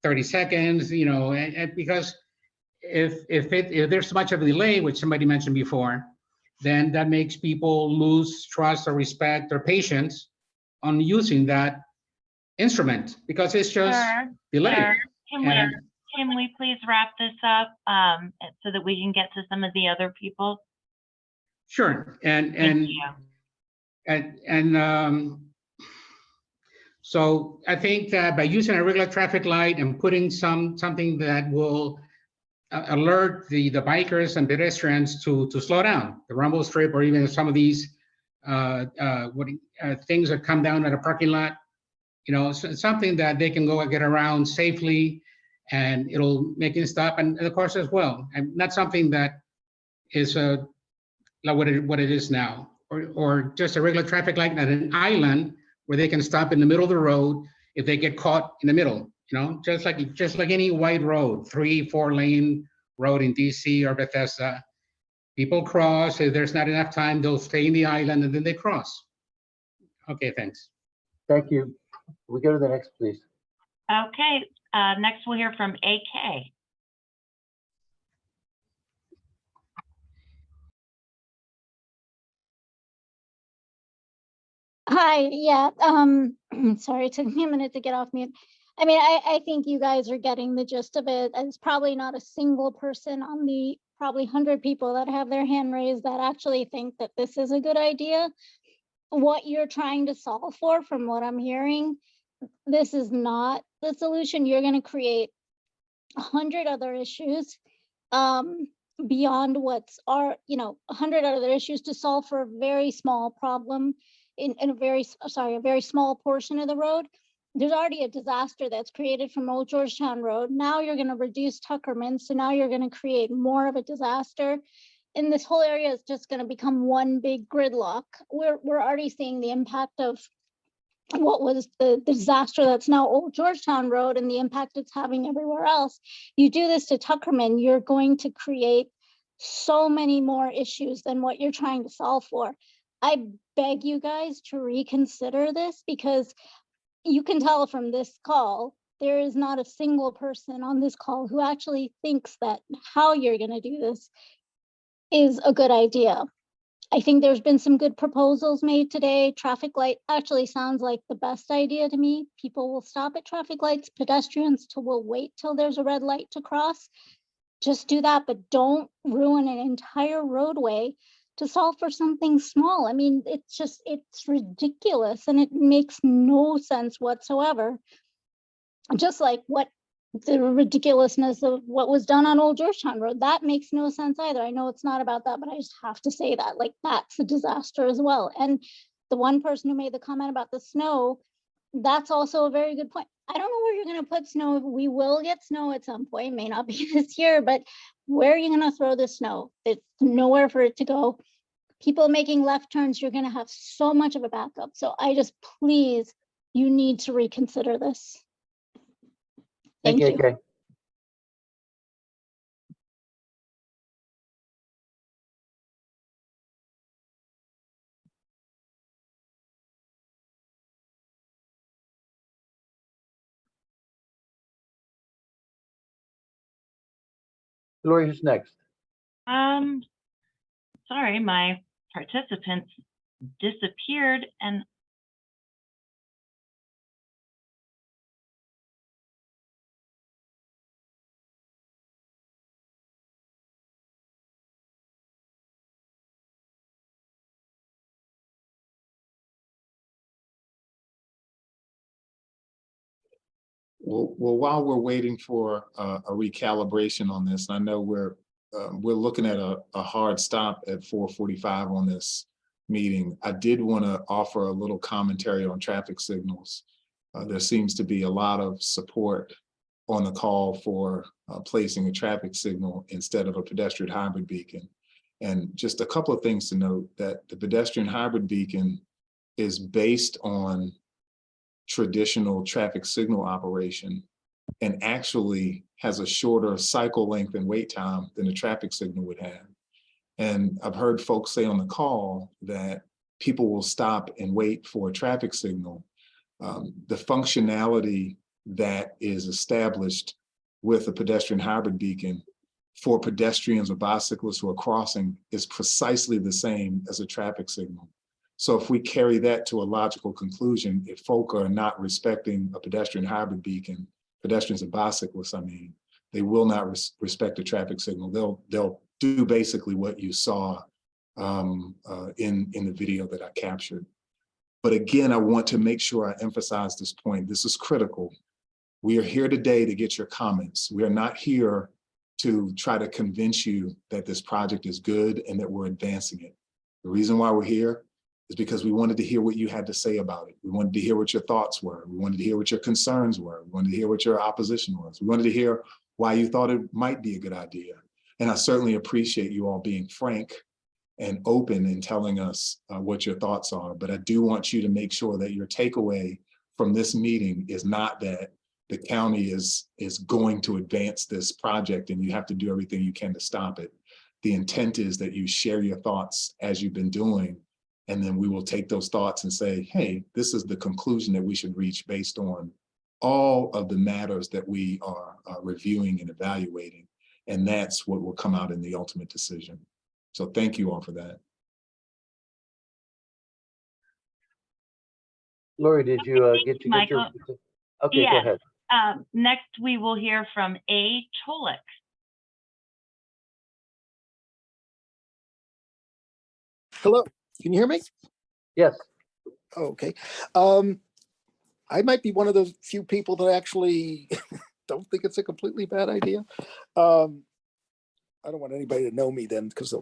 30 seconds, and because if there's much of a delay, which somebody mentioned before, then that makes people lose trust or respect or patience on using that instrument, because it's just Sir, delayed. sir, Can And- can we please wrap this up so that we can get to some of the other people? Sure, Thank you. So I think that by using a regular traffic light and putting something that will alert the bikers and pedestrians to slow down, the rumble strip, or even some of these things that come down at a parking lot, something that they can go and get around safely, and it'll make it stop. And of course as well, and not something that is like what it is now, or just a regular traffic light at an island where they can stop in the middle of the road if they get caught in the middle. Just like any wide road, 3-4 lane road in DC or Bethesda. People cross. If there's not enough time, they'll stay in the island and then they cross. Okay, thanks. Thank you. We go to the next, please. Okay, next we'll hear from AK. Hi, yeah, sorry, it took me a minute to get off mute. I mean, I think you guys are getting the gist of it. It's probably not a single person on the probably 100 people that have their hand raised that actually think that this is a good idea. What you're trying to solve for, from what I'm hearing, this is not the solution. You're going to create 100 other issues beyond what's 100 other issues to solve for a very small problem in a very small portion of the road. There's already a disaster that's created from Old Georgetown Road. Now you're going to reduce Tuckerman, so now you're going to create more of a disaster. And this whole area is just going to become one big gridlock. We're already seeing the impact of what was the disaster that's now Old Georgetown Road and the impact it's having everywhere else. You do this to Tuckerman, you're going to create so many more issues than what you're trying to solve for. I beg you guys to reconsider this, because you can tell from this call, there is not a single person on this call who actually thinks that how you're going to do this is a good idea. I think there's been some good proposals made today. Traffic light actually sounds like the best idea to me. People will stop at traffic lights, pedestrians will wait till there's a red light to cross. Just do that, but don't ruin an entire roadway to solve for something small. I mean, it's ridiculous, and it makes no sense whatsoever. Just like the ridiculousness of what was done on Old Georgetown Road, that makes no sense either. I know it's not about that, but I just have to say that, like, that's a disaster as well. And the one person who made the comment about the snow, that's also a very good point. I don't know where you're going to put snow. We will get snow at some point, may not be this year, but where are you going to throw the snow? It's nowhere for it to go. People making left turns, you're going to have so much of a backup. So please, you need to reconsider this. Thank you. AK. Lori, who's next? Sorry, my participants disappeared, and Well, while we're waiting for a recalibration on this, I know we're looking at a hard stop at 4:45 on this meeting. I did want to offer a little commentary on traffic signals. There seems to be a lot of support on the call for placing a traffic signal instead of a pedestrian hybrid beacon. And just a couple of things to note, that the pedestrian hybrid beacon is based on traditional traffic signal operation and actually has a shorter cycle length and wait time than a traffic signal would have. And I've heard folks say on the call that people will stop and wait for a traffic signal. The functionality that is established with a pedestrian hybrid beacon for pedestrians or bicyclists who are crossing is precisely the same as a traffic signal. So if we carry that to a logical conclusion, if folk are not respecting a pedestrian hybrid beacon, pedestrians and bicyclists, I mean, they will not respect a traffic signal. They'll do basically what you saw in the video that I captured. But again, I want to make sure I emphasize this point. This is critical. We are here today to get your comments. We are not here to try to convince you that this project is good and that we're advancing it. The reason why we're here is because we wanted to hear what you had to say about it. We wanted to hear what your thoughts were. We wanted to hear what your concerns were. We wanted to hear what your opposition was. We wanted to hear why you thought it might be a good idea. And I certainly appreciate you all being frank and open in telling us what your thoughts are. But I do want you to make sure that your takeaway from this meeting is not that the county is going to advance this project and you have to do everything you can to stop it. The intent is that you share your thoughts as you've been doing, and then we will take those thoughts and say, hey, this is the conclusion that we should reach based on all of the matters that we are reviewing and evaluating. And that's what will come out in the ultimate decision. So thank you all for that. Lori, did you get to get your? Michael. Okay, go Yes. ahead. Next, we will hear from A. Cholik. Hello, can you hear me? Yes. Okay. I might be one of those few people that actually don't think it's a completely bad idea. I don't want anybody to know me then, because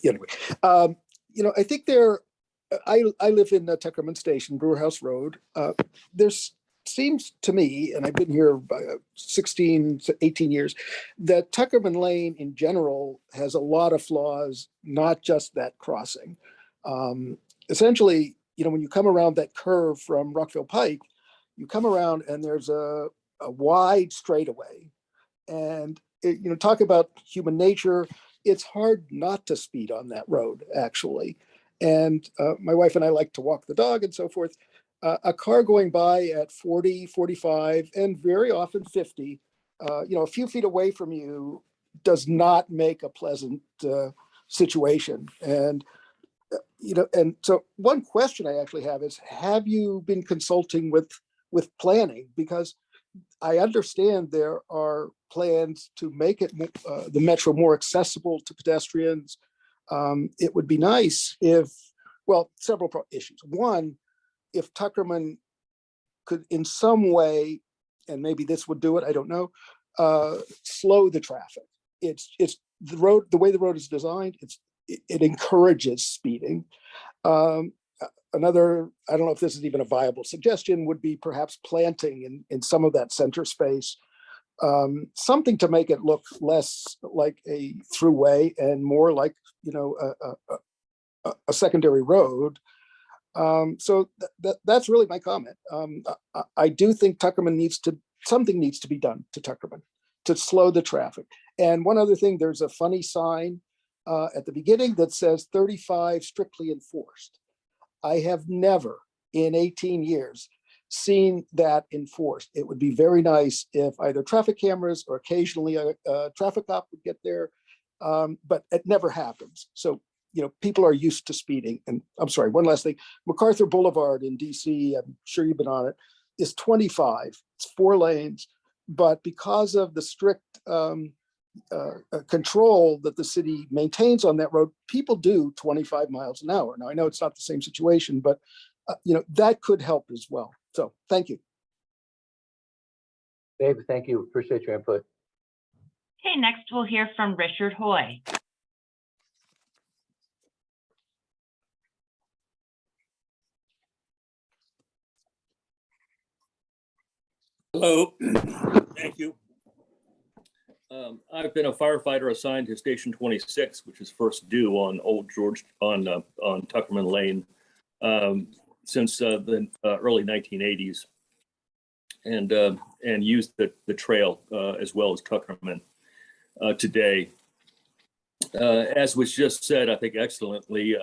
anyway, I think I live in Tuckerman Station, Brewer House Road. There's seems to me, and I've been here 16 to 18 years, that Tuckerman Lane in general has a lot of flaws, not just that crossing. Essentially, when you come around that curve from Rockville Pike, you come around and there's a wide straightaway. And, talk about human nature, it's hard not to speed on that road, actually. And my wife and I like to walk the dog and so forth. A car going by at 40, 45, and very often 50, a few feet away from you does not make a pleasant situation. And, and so one question I actually have is, have you been consulting with planning? Because I understand there are plans to make it the metro more accessible to pedestrians. It would be nice if, several issues. One, if Tuckerman could in some way, and maybe this would do it, I don't know, slow the traffic. It's the road, the way the road is designed, it encourages speeding. Another, I don't know if this is even a viable suggestion, would be perhaps planting in some of that center space, something to make it look less like a throughway and more like, a secondary road. So that's really my comment. I do think something needs to be done to Tuckerman to slow the traffic. And one other thing, there's a funny sign at the beginning that says 35 strictly enforced. I have never in 18 years seen that enforced. It would be very nice if either traffic cameras or occasionally a traffic cop would get there, but it never happens. So, people are used to speeding. And I'm sorry, one last thing. MacArthur Boulevard in DC, I'm sure you've been on it, is 25. It's 4 lanes, but because of the strict control that the city maintains on that road, people do 25 miles an hour. Now, I know it's not the same situation, but that could help as well. So thank you. David, thank you. Appreciate your input. Okay, next we'll hear from Richard Hoy. Hello, thank you. I've been a firefighter assigned to Station 26, which is first due on Old George on Tuckerman Lane since the early 1980s, and used the trail as well as Tuckerman today. As was just said, I think excellently,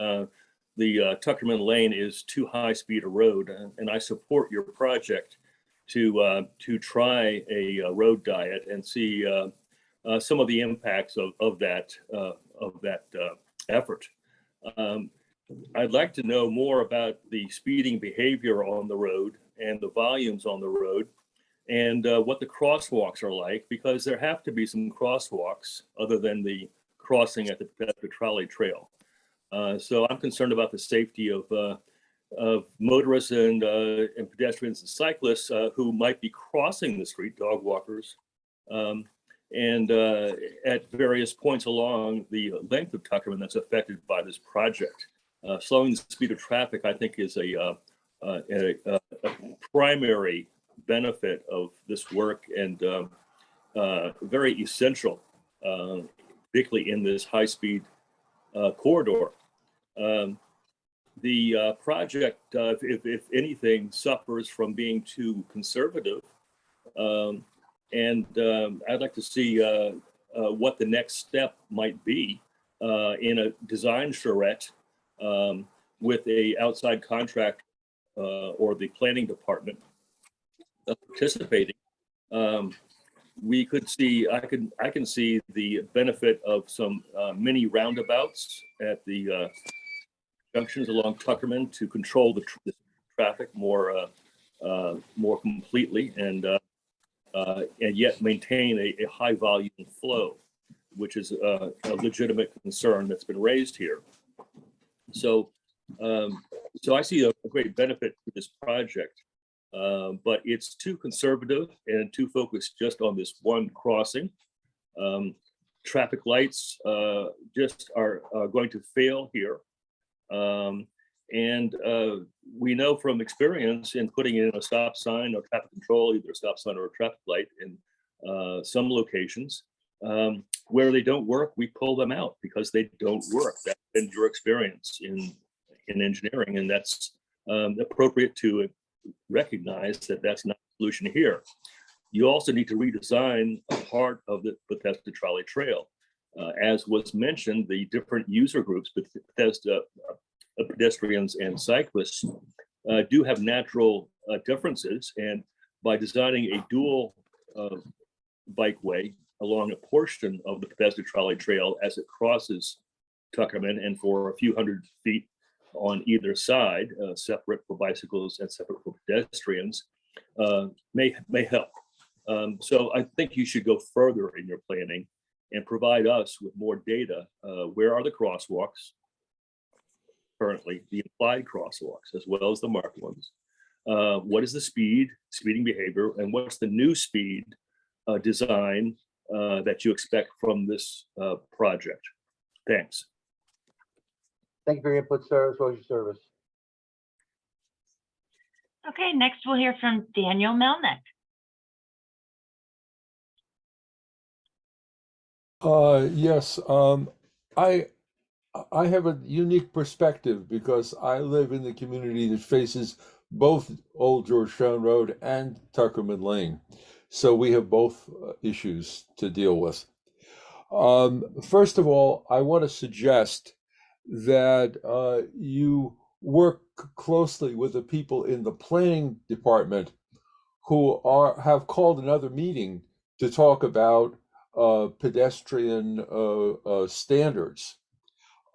the Tuckerman Lane is too high speed a road, and I support your project to try a road diet and see some of the impacts of that effort. I'd like to know more about the speeding behavior on the road and the volumes on the road, and what the crosswalks are like, because there have to be some crosswalks other than the crossing at the trolley trail. So I'm concerned about the safety of motorists and pedestrians and cyclists who might be crossing the street, dog walkers, and at various points along the length of Tuckerman that's affected by this project. Slowing the speed of traffic, I think, is a primary benefit of this work, and very essential, particularly in this high-speed corridor. The project, if anything, suffers from being too conservative. And I'd like to see what the next step might be in a design charrette with a outside contract or the planning department participating. We could see, I can see the benefit of some mini roundabouts at the junctions along Tuckerman to control the traffic more completely, and yet maintain a high volume flow, which is a legitimate concern that's been raised here. So I see a great benefit to this project, but it's too conservative and too focused just on this one crossing. Traffic lights just are going to fail here. And we know from experience in putting in a stop sign or traffic control, either a stop sign or a traffic light in some locations, where they don't work, we pull them out because they don't work. That's been your experience in engineering, and that's appropriate to recognize that that's not the solution here. You also need to redesign a part of the Bethesda Trolley Trail. As was mentioned, the different user groups, Bethesda pedestrians and cyclists, do have natural differences, and by designing a dual bikeway along a portion of the Bethesda Trolley Trail as it crosses Tuckerman, and for a few hundred feet on either side, separate for bicycles and separate for pedestrians, may help. So I think you should go further in your planning and provide us with more data. Where are the crosswalks currently, the implied crosswalks, as well as the marked ones? What is the speeding behavior, and what's the new speed design that you expect from this project? Thanks. Thank you for your input, sir, as well as your service. Okay, next we'll hear from Daniel Melnick. Yes, I have a unique perspective because I live in the community that faces both Old Georgetown Road and Tuckerman Lane. So we have both issues to deal with. First of all, I want to suggest that you work closely with the people in the planning department who have called another meeting to talk about pedestrian standards.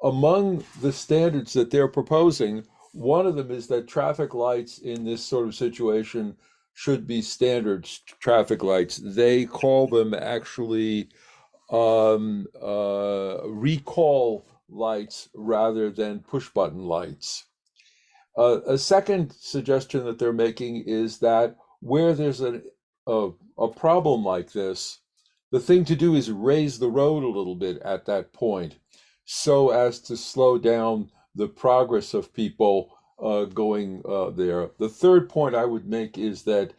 Among the standards that they're proposing, one of them is that traffic lights in this sort of situation should be standard traffic lights. They call them actually recall lights rather than push button lights. A second suggestion that they're making is that where there's a a problem like this, the thing to do is raise the road a little bit at that point so as to slow down the progress of people going there. The third point I would make is that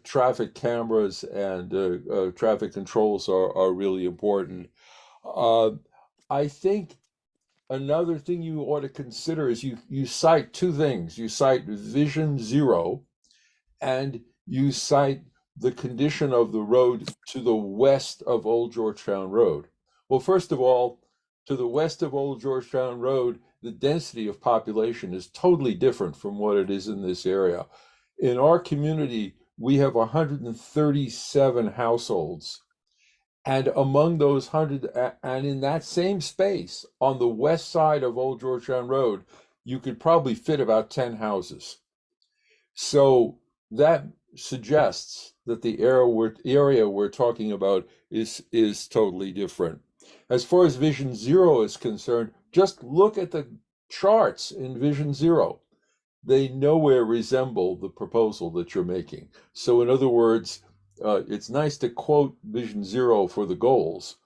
traffic cameras and traffic controls are really important. I think another thing you ought to consider is you cite two things. You cite Vision Zero, and you cite the condition of the road to the west of Old Georgetown Road. Well, first of all, to the west of Old Georgetown Road, the density of population is totally different from what it is in this area. In our community, we have 137 households. And among those 100, and in that same space, on the west side of Old Georgetown Road, you could probably fit about 10 houses. So that suggests that the area we're talking about is totally different. As far as Vision Zero is concerned, just look at the charts in Vision Zero. They nowhere resemble the proposal that you're making. So in other words, it's nice to quote Vision Zero for the goals,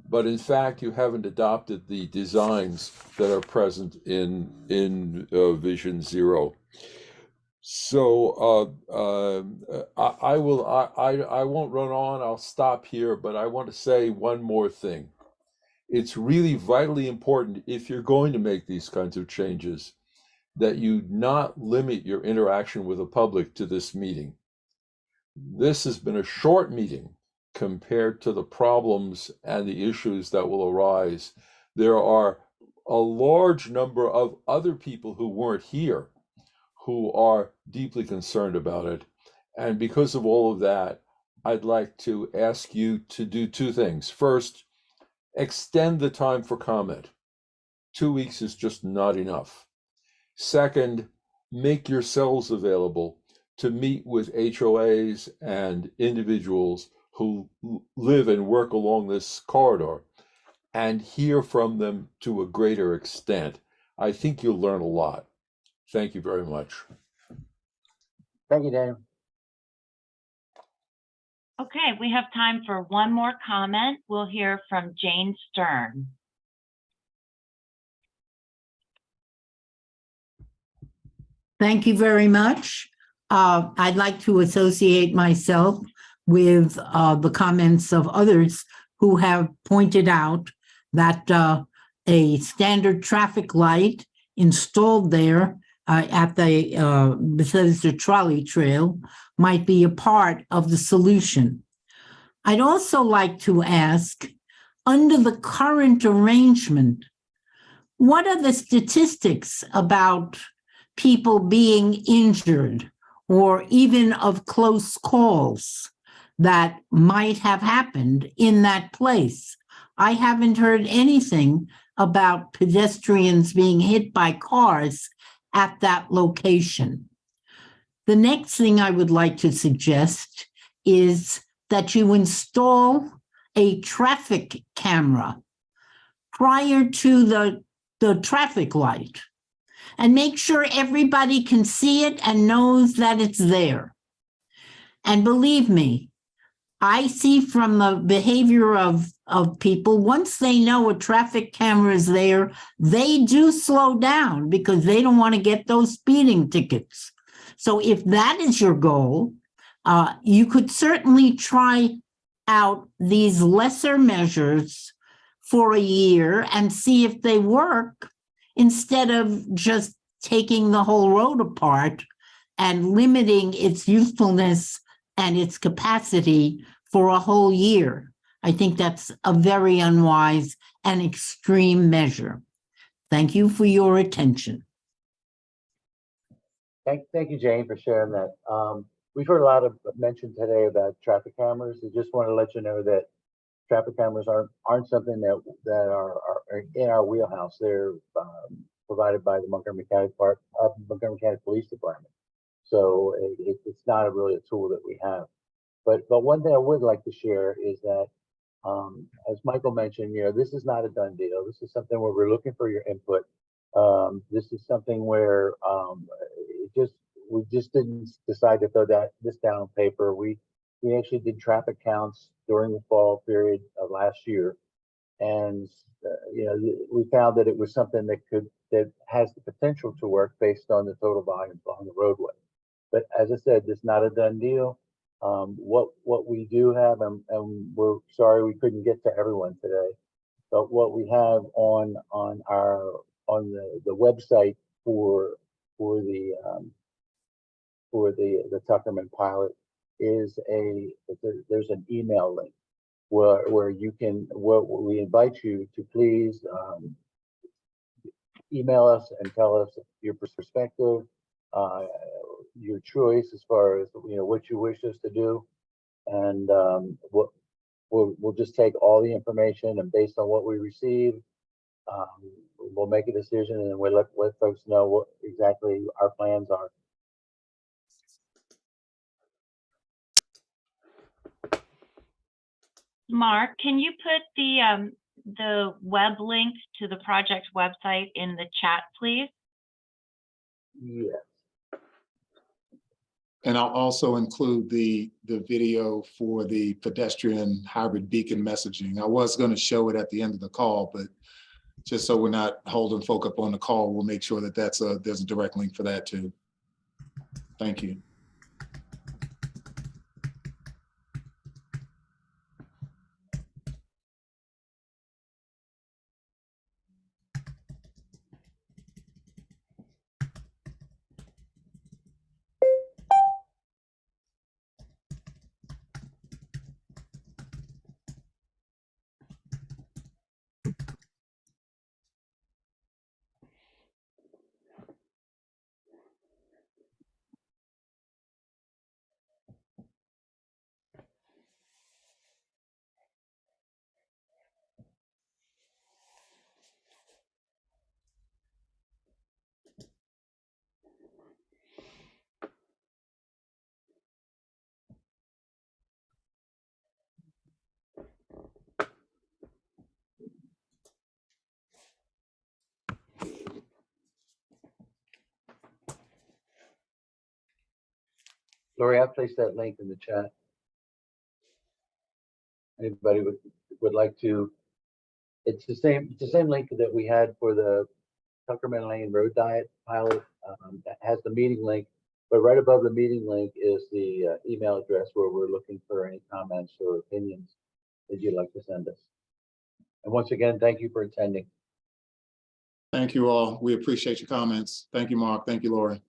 but in fact, you haven't adopted the designs that are present in Vision Zero. So I won't run on. I'll stop here, but I want to say one more thing. It's really vitally important, if you're going to make these kinds of changes, that you not limit your interaction with the public to this meeting. This has been a short meeting compared to the problems and the issues that will arise. There are a large number of other people who weren't here who are deeply concerned about it. And because of all of that, I'd like to ask you to do two things. First, extend the time for comment. 2 weeks is just not enough. Second, make yourselves available to meet with HOAs and individuals who live and work along this corridor and hear from them to a greater extent. I think you'll learn a lot. Thank you very much. Thank you, Daniel. Okay, we have time for one more comment. We'll hear from Jane Stern. Thank you very much. I'd like to associate myself with the comments of others who have pointed out that a standard traffic light installed there at the Bethesda Trolley Trail might be a part of the solution. I'd also like to ask, under the current arrangement, what are the statistics about people being injured or even of close calls that might have happened in that place? I haven't heard anything about pedestrians being hit by cars at that location. The next thing I would like to suggest is that you install a traffic camera prior to the traffic light and make sure everybody can see it and knows that it's there. And believe me, I see from the behavior of people, once they know a traffic camera is there, they do slow down because they don't want to get those speeding tickets. So if that is your goal, you could certainly try out these lesser measures for a year and see if they work, instead of just taking the whole road apart and limiting its usefulness and its capacity for a whole year. I think that's a very unwise and extreme measure. Thank you for your attention. Thank you, Jane, for sharing that. We've heard a lot of mention today about traffic cameras. I just want to let you know that traffic cameras aren't something that are in our wheelhouse. They're provided by the Montgomery County Police Department. So it's not really a tool that we have. But one thing I would like to share is that, as Michael mentioned, this is not a done deal. This is something where we're looking for your input. This is something where we just didn't decide to throw this down on paper. We we actually did traffic counts during the fall period of last year. And, you know, we found that it was something that has the potential to work based on the total volume on the roadway. But as I said, it's not a done deal. What we do have, and we're sorry we couldn't get to everyone today, but what we have on the website for the Tuckerman pilot is there's an email link where you can, we invite you to please email us and tell us your perspective, your choice as far as, you know, what you wish us to do. And we'll just take all the information, and based on what we receive, we'll make a decision, and then we'll let folks know what exactly our plans are. Mark, can you put the web link to the project website in the chat, please? Yes. And I'll also include the video for the pedestrian hybrid beacon messaging. I was going to show it at the end of the call, but just so we're not holding folk up on the call, we'll make sure that there's a direct link for that too. Thank you. Lori, I placed that link in the chat. Anybody would like to? It's the same link that we had for the Tuckerman Lane Road Diet pilot. That has the meeting link, but right above the meeting link is the email address where we're looking for any comments or opinions that you'd like to send us. And once again, thank you for attending. Thank you all. We appreciate your comments. Thank you, Mark. Thank you, Lori.